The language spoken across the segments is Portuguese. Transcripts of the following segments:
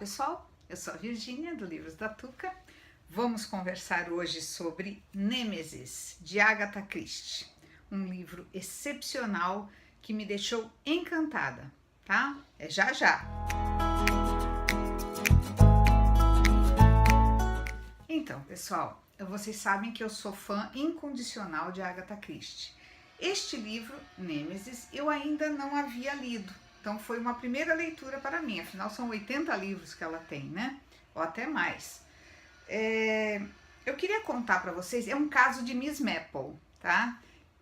pessoal, eu sou a Virgínia do Livros da Tuca. Vamos conversar hoje sobre Nêmesis, de Agatha Christie, um livro excepcional que me deixou encantada, tá? É já já! Então, pessoal, vocês sabem que eu sou fã incondicional de Agatha Christie. Este livro, Nêmesis, eu ainda não havia lido. Então foi uma primeira leitura para mim, afinal são 80 livros que ela tem, né? Ou até mais. Eu queria contar para vocês, é um caso de Miss Maple, tá?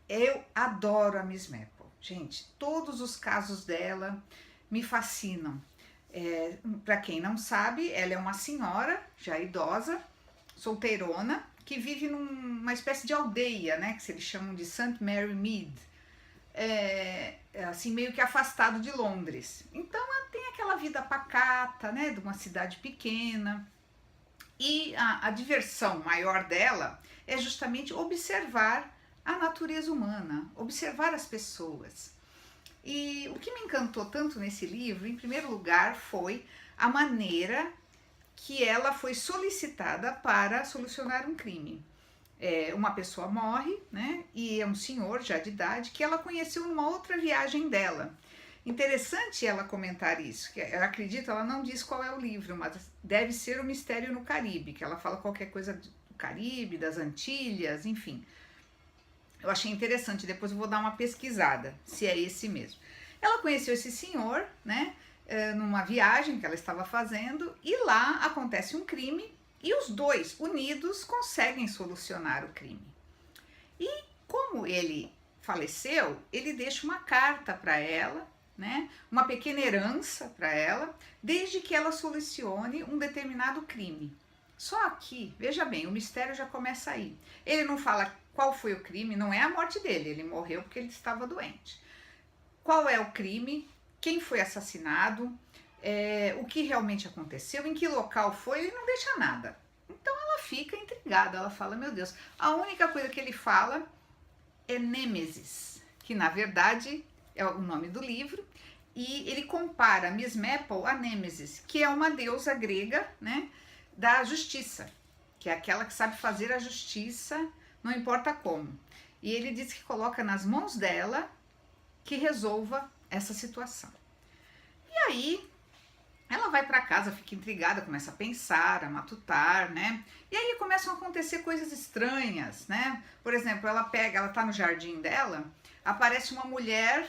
Eu adoro a Miss Maple. Gente, todos os casos dela me fascinam. Para quem não sabe, ela é uma senhora já idosa, solteirona, que vive numa espécie de aldeia, né? Que eles chamam de St. Mary Mead. Assim, meio que afastado de Londres. Então ela tem aquela vida pacata, né, de uma cidade pequena, e a diversão maior dela é justamente observar a natureza humana, observar as pessoas. E o que me encantou tanto nesse livro, em primeiro lugar, foi a maneira que ela foi solicitada para solucionar um crime. Uma pessoa morre, né? E é um senhor já de idade que ela conheceu numa outra viagem dela. Interessante ela comentar isso, que eu acredito, ela não diz qual é o livro, mas deve ser O Mistério no Caribe, que ela fala qualquer coisa do Caribe, das Antilhas, enfim. Eu achei interessante, depois eu vou dar uma pesquisada, se é esse mesmo. Ela conheceu esse senhor, né? Numa viagem que ela estava fazendo, e lá acontece um crime, e os dois, unidos, conseguem solucionar o crime. E como ele faleceu, ele deixa uma carta para ela, né? Uma pequena herança para ela, desde que ela solucione um determinado crime. Só que, veja bem, o mistério já começa aí. Ele não fala qual foi o crime, não é a morte dele, ele morreu porque ele estava doente. Qual é o crime, quem foi assassinado, o que realmente aconteceu, em que local foi, ele não deixa nada. Então ela fica intrigada, ela fala, meu Deus, a única coisa que ele fala é Nêmesis, que na verdade é o nome do livro, e ele compara Miss Maple a Nêmesis, que é uma deusa grega, né, da justiça, que é aquela que sabe fazer a justiça, não importa como. E ele diz que coloca nas mãos dela que resolva essa situação. E aí ela vai para casa, fica intrigada, começa a pensar, a matutar, né? E aí começam a acontecer coisas estranhas, né? Por exemplo, ela tá no jardim dela, aparece uma mulher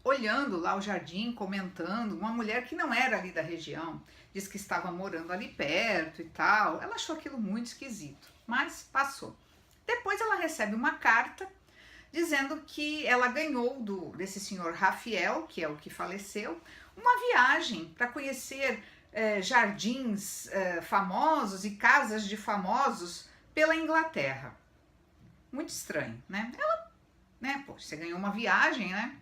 olhando lá o jardim, comentando, uma mulher que não era ali da região, diz que estava morando ali perto e tal. Ela achou aquilo muito esquisito, mas passou. Depois ela recebe uma carta dizendo que ela ganhou desse senhor Rafael, que é o que faleceu, uma viagem para conhecer jardins famosos e casas de famosos pela Inglaterra. Muito estranho, né? Ela, né, pô, você ganhou uma viagem, né?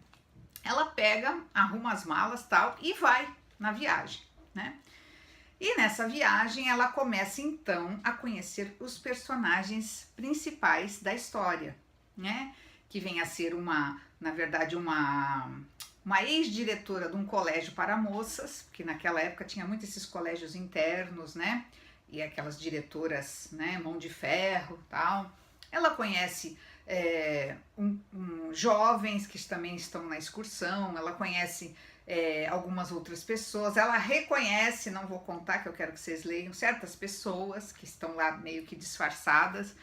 Ela pega, arruma as malas tal e vai na viagem, né? E nessa viagem ela começa então a conhecer os personagens principais da história, né? Que vem a ser na verdade, uma ex-diretora de um colégio para moças, porque naquela época tinha muito esses colégios internos, né? E aquelas diretoras, né, mão de ferro, tal. Ela conhece jovens que também estão na excursão, ela conhece algumas outras pessoas, ela reconhece, não vou contar que eu quero que vocês leiam, certas pessoas que estão lá meio que disfarçadas,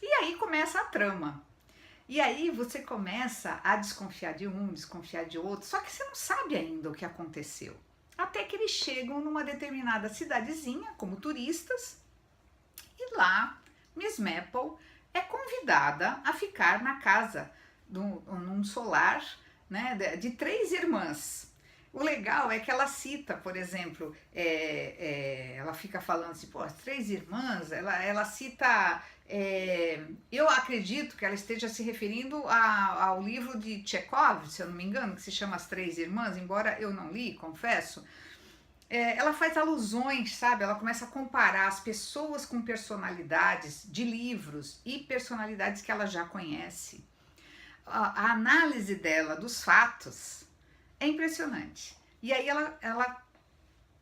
e aí começa a trama. E aí você começa a desconfiar de um, desconfiar de outro, só que você não sabe ainda o que aconteceu. Até que eles chegam numa determinada cidadezinha, como turistas, e lá Miss Maple é convidada a ficar na casa, num solar, né, de 3 irmãs. O legal é que ela cita, por exemplo, ela fica falando assim, pô, as 3 irmãs, ela cita, eu acredito que ela esteja se referindo ao livro de Chekhov, se eu não me engano, que se chama As 3 Irmãs, embora eu não li, confesso. Ela faz alusões, sabe? Ela começa a comparar as pessoas com personalidades de livros e personalidades que ela já conhece. A análise dela dos fatos é impressionante. E aí ela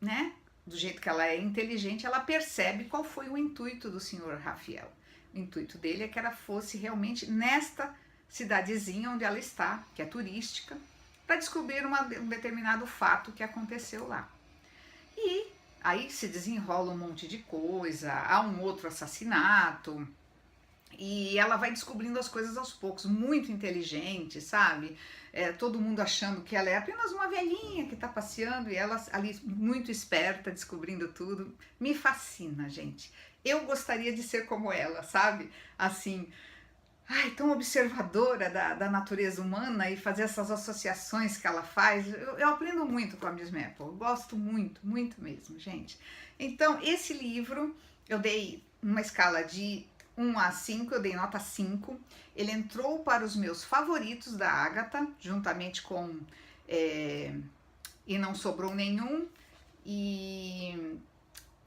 né, do jeito que ela é inteligente, ela percebe qual foi o intuito do senhor Rafael. O intuito dele é que ela fosse realmente nesta cidadezinha onde ela está, que é turística, para descobrir um determinado fato que aconteceu lá. E aí se desenrola um monte de coisa, há um outro assassinato, e ela vai descobrindo as coisas aos poucos, muito inteligente, sabe? Todo mundo achando que ela é apenas uma velhinha que tá passeando e ela ali muito esperta, descobrindo tudo. Me fascina, gente. Eu gostaria de ser como ela, sabe? Assim, ai, tão observadora da natureza humana e fazer essas associações que ela faz. Eu aprendo muito com a Miss Maple, eu gosto muito, muito mesmo, gente. Então, esse livro eu dei uma escala de 1 a 5, eu dei nota 5. Ele entrou para os meus favoritos da Agatha, juntamente com E Não Sobrou Nenhum e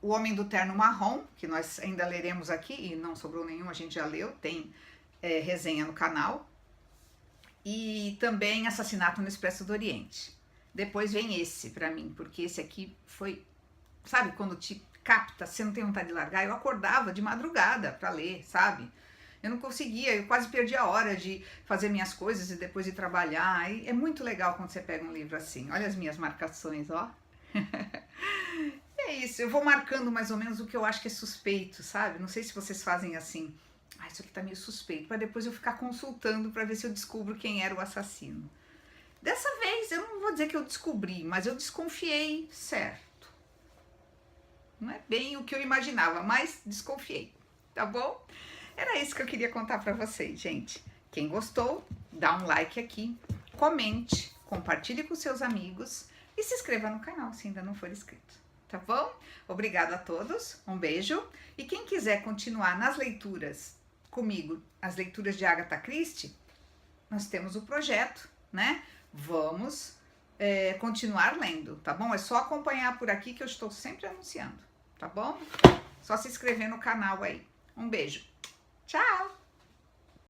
O Homem do Terno Marrom, que nós ainda leremos aqui, e Não Sobrou Nenhum, a gente já leu, tem resenha no canal. E também Assassinato no Expresso do Oriente. Depois vem esse para mim, porque esse aqui foi, sabe, quando te capta, você não tem vontade de largar. Eu acordava de madrugada para ler, sabe? Eu não conseguia, eu quase perdi a hora de fazer minhas coisas e depois de trabalhar. E é muito legal quando você pega um livro assim. Olha as minhas marcações, ó. É isso, eu vou marcando mais ou menos o que eu acho que é suspeito, sabe? Não sei se vocês fazem assim. Ah, isso aqui tá meio suspeito, para depois eu ficar consultando para ver se eu descubro quem era o assassino. Dessa vez, eu não vou dizer que eu descobri, mas eu desconfiei, certo? Não é bem o que eu imaginava, mas desconfiei, tá bom? Era isso que eu queria contar para vocês, gente. Quem gostou, dá um like aqui, comente, compartilhe com seus amigos e se inscreva no canal se ainda não for inscrito, tá bom? Obrigada a todos, um beijo. E quem quiser continuar nas leituras comigo, as leituras de Agatha Christie, nós temos o projeto, né? Vamos continuar lendo, tá bom? É só acompanhar por aqui que eu estou sempre anunciando, tá bom? Só se inscrever no canal aí. Um beijo. Tchau!